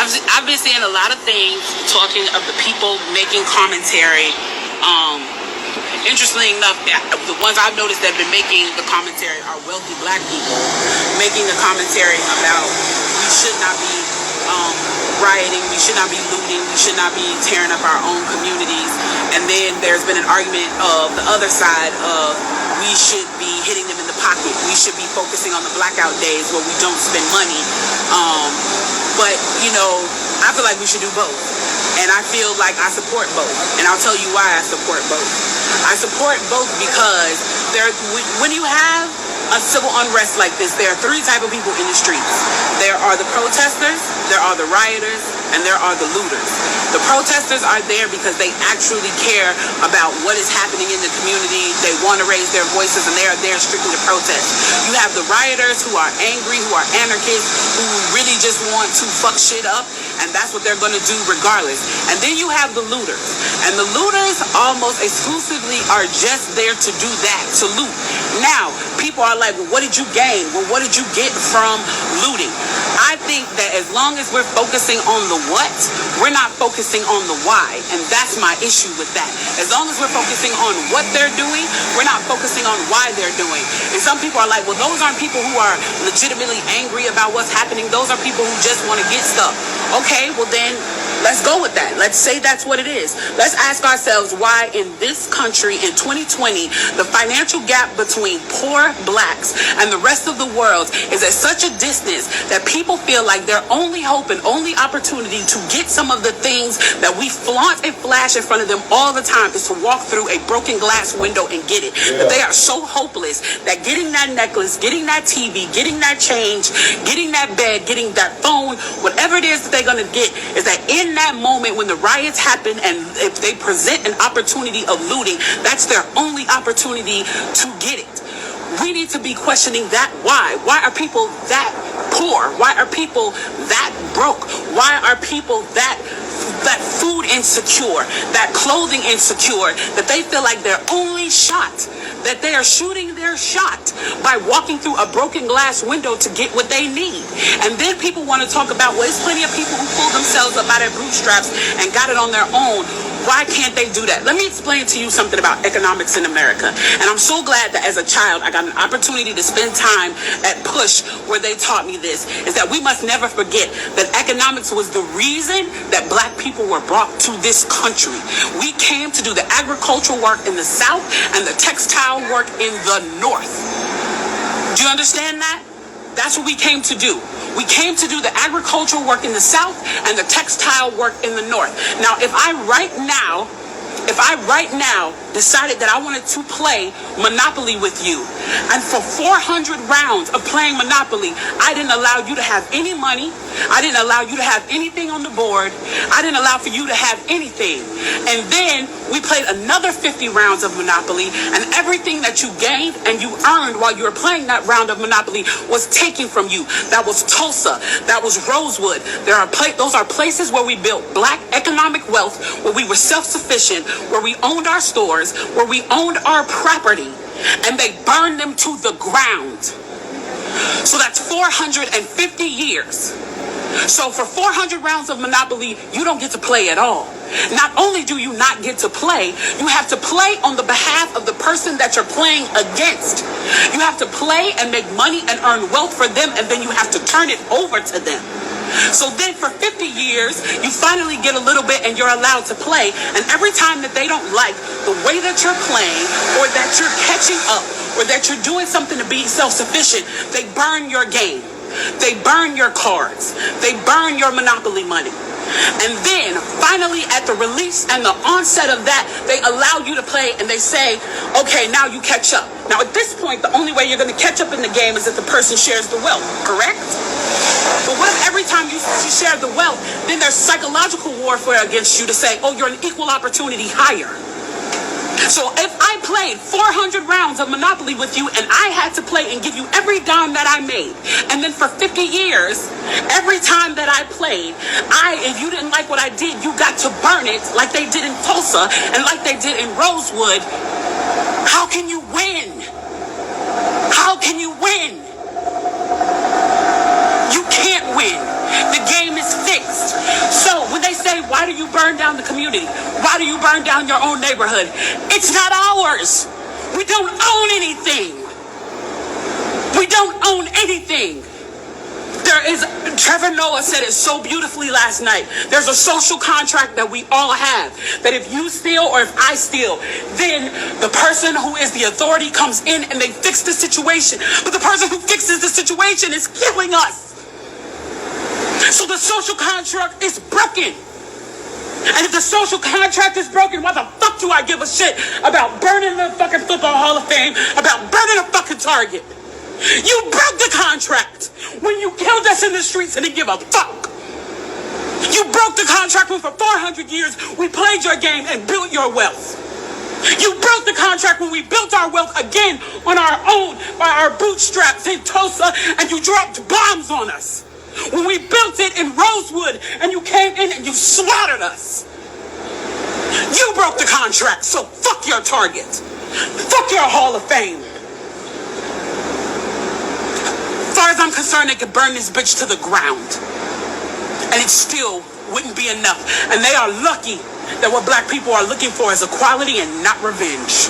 I've been seeing a lot of things talking of the people making commentary. Interestingly enough, the ones I've noticed that have been making the commentary are wealthy black people making the commentary about we should not be rioting, we should not be looting, we should not be tearing up our own communities. And then there's been an argument of the other side of we should be hitting them in the pocket. We should be focusing on the blackout days where we don't spend money. But, you know, I feel like we should do both. And I feel like I support both. And I'll tell you why I support both. I support both because when you have a civil unrest like this, there are three types of people in the streets. There are the protesters, there are the rioters, and there are the looters. The protesters are there because they actually care about what is happening in the community. They want to raise their voices, and they are there strictly to protest. You have the rioters who are angry, who are anarchists, who really just want to fuck shit up, and that's what they're going to do regardless. And then you have the looters. And the looters almost exclusively are just there to do that, to loot. Now, people are like, well, what did you gain? Well, what did you get from looting? I think that as long as we're focusing on the what, we're not focusing on the why. And that's my issue with that. As long as we're focusing on what they're doing, we're not focusing on why they're doing. And some people are like, well, those aren't people who are legitimately angry about what's happening. Those are people who just want to get stuff. Okay, well then, let's go with that. Let's say that's what it is. Let's ask ourselves why in this country in 2020, the financial gap between poor blacks and the rest of the world is at such a distance that people feel like their only hope and only opportunity to get some of the things that we flaunt and flash in front of them all the time is to walk through a broken glass window and get it. That they are so hopeless that getting that necklace, getting that TV, getting that change, getting that bed, getting that phone, whatever it is that they're going to get, is that in that moment when the riots happen and if they present an opportunity of looting, that's their only opportunity to get it. We need to be questioning that why. Why are people that poor? Why are people that broke? Why are people that food insecure, that clothing insecure, that they feel like their only shot, that they are shooting their shot by walking through a broken glass window to get what they need? And then people want to talk about, well, there's plenty of people who pulled themselves up out of bootstraps and got it on their own. Why can't they do that? Let me explain to you something about economics in America. And I'm so glad that as a child, I got an opportunity to spend time at Push where they taught me this, is that we must never forget that economics was the reason that black people were brought to this country. We came to do the agricultural work in the South and the textile work in the North. Do you understand that? That's what we came to do. We came to do the agricultural work in the South and the textile work in the North. Now, if I right now decided that I wanted to play Monopoly with you, and for 400 rounds of playing Monopoly, I didn't allow you to have any money, I didn't allow you to have anything on the board, I didn't allow for you to have anything. And then we played another 50 rounds of Monopoly, and everything that you gained and you earned while you were playing that round of Monopoly was taken from you. That was Tulsa, that was Rosewood. Those are places where we built black economic wealth, where we were self-sufficient, where we owned our stores, where we owned our property, and they burned them to the ground. So that's 450 years. So for 400 rounds of Monopoly, you don't get to play at all. Not only do you not get to play, you have to play on the behalf of the person that you're playing against. You have to play and make money and earn wealth for them, and then you have to turn it over to them. So then for 50 years, you finally get a little bit and you're allowed to play. And every time that they don't like the way that you're playing, or that you're catching up, or that you're doing something to be self-sufficient, they burn your game. They burn your cards. They burn your Monopoly money. And then finally at the release and the onset of that, they allow you to play and they say, okay, now you catch up. Now at this point, the only way you're going to catch up in the game is if the person shares the wealth, correct? But what if every time you share the wealth, then there's psychological warfare against you to say, oh, you're an equal opportunity hire. So if I played 400 rounds of Monopoly with you and I had to play and give you every dime that I made, and then for 50 years, every time that I played, if you didn't like what I did, you got to burn it like they did in Tulsa and like they did in Rosewood, how can you win? How can you win? You can't win. The game is fixed. why do you burn down the community? Why do you burn down your own neighborhood? It's not ours. We don't own anything. We don't own anything. Trevor Noah said it so beautifully last night. There's a social contract that we all have. That if you steal or if I steal, then the person who is the authority comes in and they fix the situation. But the person who fixes the situation is killing us. So the social contract is broken. And if the social contract is broken, why the fuck do I give a shit about burning the fucking Football Hall of Fame, about burning a fucking Target? You broke the contract when you killed us in the streets and didn't give a fuck. You broke the contract when for 400 years we played your game and built your wealth. You broke the contract when we built our wealth again on our own, by our bootstraps in Tulsa, and you dropped bombs on us. When we built it in Rosewood and you came in and you slaughtered us. You broke the contract, so fuck your Target. Fuck your Hall of Fame. As far as I'm concerned, they could burn this bitch to the ground. And it still wouldn't be enough. And they are lucky that what black people are looking for is equality and not revenge.